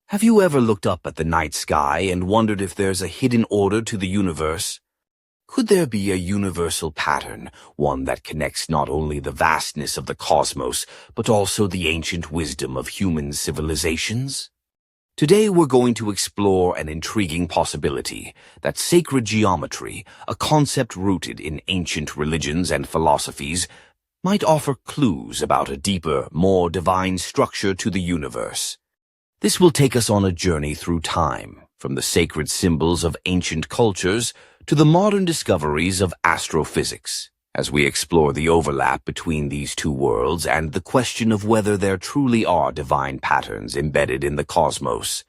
Have you ever looked up at the night sky and wondered if there's a hidden order to the universe? Could there be a universal pattern, one that connects not only the vastness of the cosmos, but also the ancient wisdom of human civilizations? Today we're going to explore an intriguing possibility that sacred geometry, a concept rooted in ancient religions and philosophies, might offer clues about a deeper, more divine structure to the universe. This will take us on a journey through time, from the sacred symbols of ancient cultures to the modern discoveries of astrophysics, as we explore the overlap between these two worlds and the question of whether there truly are divine patterns embedded in the cosmos.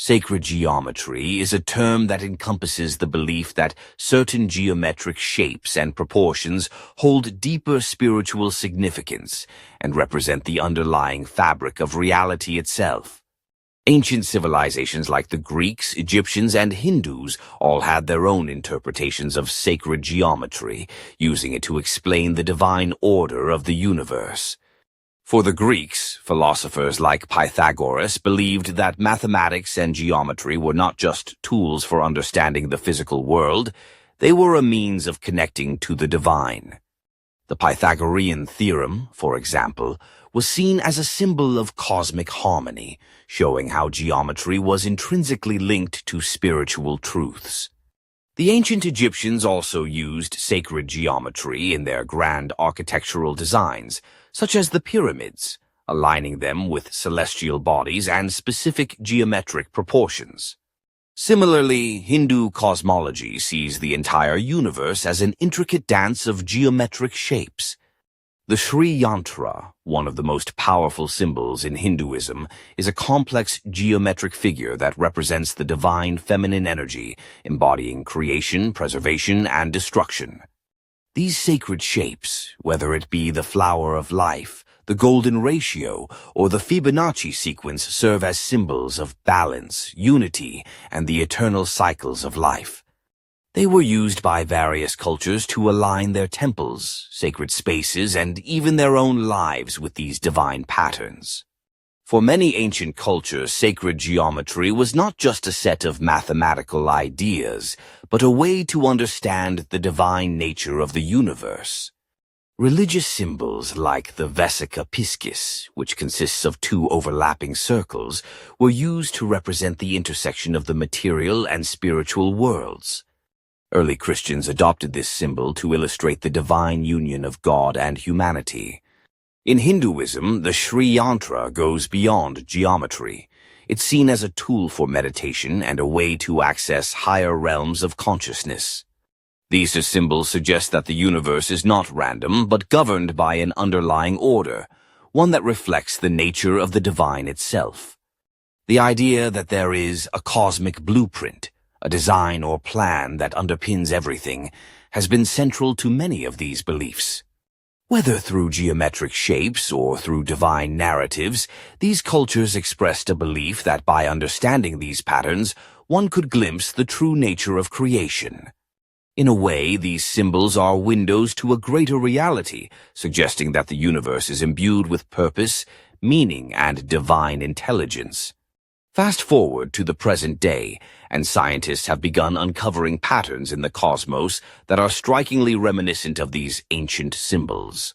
Sacred geometry is a term that encompasses the belief that certain geometric shapes and proportions hold deeper spiritual significance and represent the underlying fabric of reality itself. Ancient civilizations like the Greeks, Egyptians, and Hindus all had their own interpretations of sacred geometry, using it to explain the divine order of the universe. For the Greeks, philosophers like Pythagoras believed that mathematics and geometry were not just tools for understanding the physical world, they were a means of connecting to the divine. The Pythagorean theorem, for example, was seen as a symbol of cosmic harmony, showing how geometry was intrinsically linked to spiritual truths. The ancient Egyptians also used sacred geometry in their grand architectural designs, such as the pyramids, aligning them with celestial bodies and specific geometric proportions. Similarly, Hindu cosmology sees the entire universe as an intricate dance of geometric shapes. The Sri Yantra, one of the most powerful symbols in Hinduism, is a complex geometric figure that represents the divine feminine energy, embodying creation, preservation, and destruction. These sacred shapes, whether it be the flower of life, the golden ratio, or the Fibonacci sequence, serve as symbols of balance, unity, and the eternal cycles of life. They were used by various cultures to align their temples, sacred spaces, and even their own lives with these divine patterns. For many ancient cultures, sacred geometry was not just a set of mathematical ideas, but a way to understand the divine nature of the universe. Religious symbols like the Vesica Piscis, which consists of two overlapping circles, were used to represent the intersection of the material and spiritual worlds. Early Christians adopted this symbol to illustrate the divine union of God and humanity. In Hinduism, the Sri Yantra goes beyond geometry. It's seen as a tool for meditation and a way to access higher realms of consciousness. These symbols suggest that the universe is not random, but governed by an underlying order, one that reflects the nature of the divine itself. The idea that there is a cosmic blueprint, a design or plan that underpins everything, has been central to many of these beliefs. Whether through geometric shapes or through divine narratives, these cultures expressed a belief that by understanding these patterns, one could glimpse the true nature of creation. In a way, these symbols are windows to a greater reality, suggesting that the universe is imbued with purpose, meaning, and divine intelligence. Fast forward to the present day, and scientists have begun uncovering patterns in the cosmos that are strikingly reminiscent of these ancient symbols.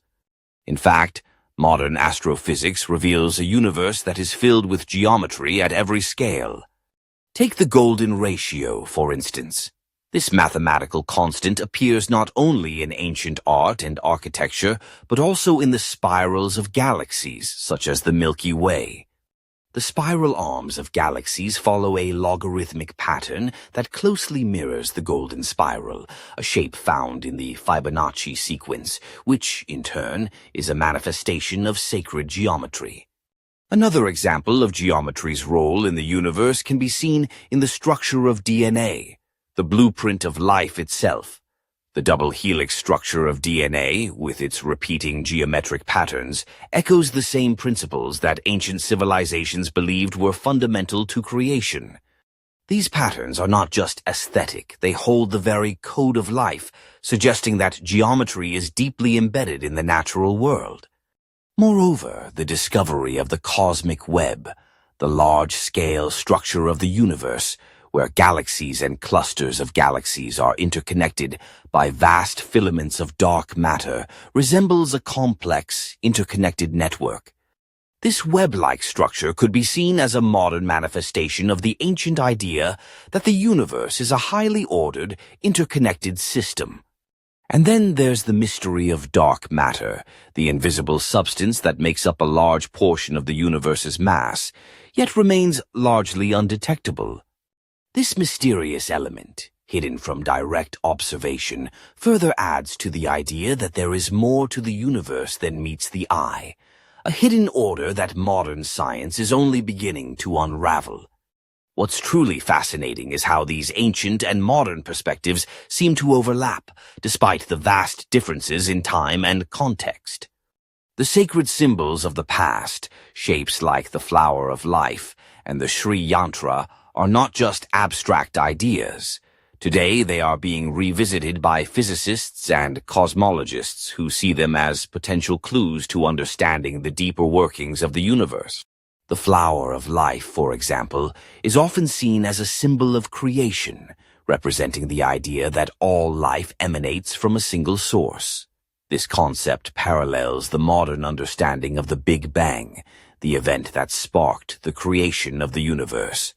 In fact, modern astrophysics reveals a universe that is filled with geometry at every scale. Take the golden ratio, for instance. This mathematical constant appears not only in ancient art and architecture, but also in the spirals of galaxies, such as the Milky Way. The spiral arms of galaxies follow a logarithmic pattern that closely mirrors the golden spiral, a shape found in the Fibonacci sequence, which, in turn, is a manifestation of sacred geometry. Another example of geometry's role in the universe can be seen in the structure of DNA, the blueprint of life itself. The double helix structure of DNA, with its repeating geometric patterns, echoes the same principles that ancient civilizations believed were fundamental to creation. These patterns are not just aesthetic, they hold the very code of life, suggesting that geometry is deeply embedded in the natural world. Moreover, the discovery of the cosmic web, the large-scale structure of the universe, where galaxies and clusters of galaxies are interconnected by vast filaments of dark matter, resembles a complex, interconnected network. This web-like structure could be seen as a modern manifestation of the ancient idea that the universe is a highly ordered, interconnected system. And then there's the mystery of dark matter, the invisible substance that makes up a large portion of the universe's mass, yet remains largely undetectable. This mysterious element, hidden from direct observation, further adds to the idea that there is more to the universe than meets the eye, a hidden order that modern science is only beginning to unravel. What's truly fascinating is how these ancient and modern perspectives seem to overlap, despite the vast differences in time and context. The sacred symbols of the past, shapes like the flower of life and the Sri Yantra, are not just abstract ideas. Today they are being revisited by physicists and cosmologists who see them as potential clues to understanding the deeper workings of the universe. The flower of life, for example, is often seen as a symbol of creation, representing the idea that all life emanates from a single source. This concept parallels the modern understanding of the Big Bang, the event that sparked the creation of the universe.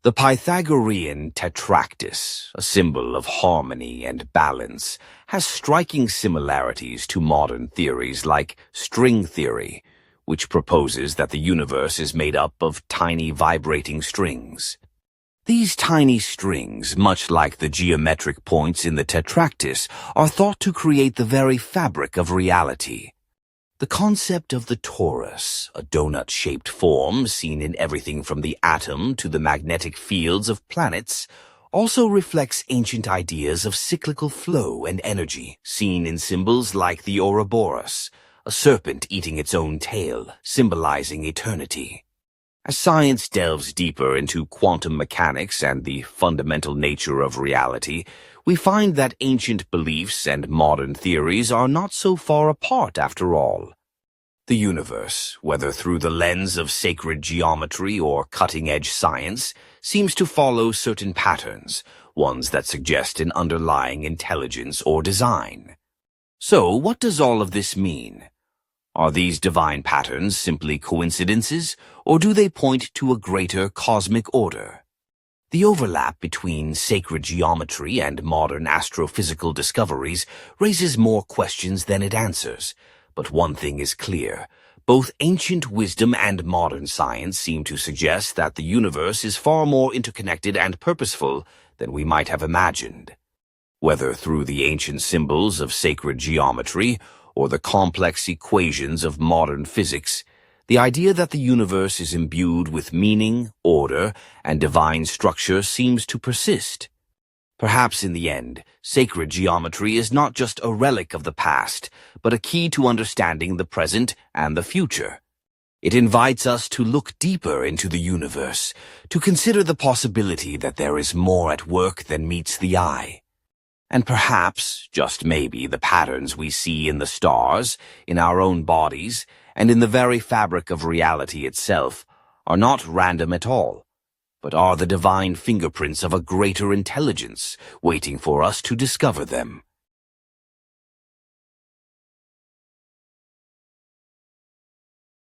The Pythagorean tetractys, a symbol of harmony and balance, has striking similarities to modern theories like string theory, which proposes that the universe is made up of tiny vibrating strings. These tiny strings, much like the geometric points in the tetractys, are thought to create the very fabric of reality. The concept of the torus, a donut-shaped form seen in everything from the atom to the magnetic fields of planets, also reflects ancient ideas of cyclical flow and energy, seen in symbols like the Ouroboros, a serpent eating its own tail, symbolizing eternity. As science delves deeper into quantum mechanics and the fundamental nature of reality, we find that ancient beliefs and modern theories are not so far apart after all. The universe, whether through the lens of sacred geometry or cutting-edge science, seems to follow certain patterns, ones that suggest an underlying intelligence or design. So, what does all of this mean? Are these divine patterns simply coincidences, or do they point to a greater cosmic order? The overlap between sacred geometry and modern astrophysical discoveries raises more questions than it answers. But one thing is clear. Both ancient wisdom and modern science seem to suggest that the universe is far more interconnected and purposeful than we might have imagined. Whether through the ancient symbols of sacred geometry or the complex equations of modern physics, the idea that the universe is imbued with meaning, order, and divine structure seems to persist. Perhaps in the end, sacred geometry is not just a relic of the past, but a key to understanding the present and the future. It invites us to look deeper into the universe, to consider the possibility that there is more at work than meets the eye. And perhaps, just maybe, the patterns we see in the stars, in our own bodies, and in the very fabric of reality itself are not random at all, but are the divine fingerprints of a greater intelligence waiting for us to discover them.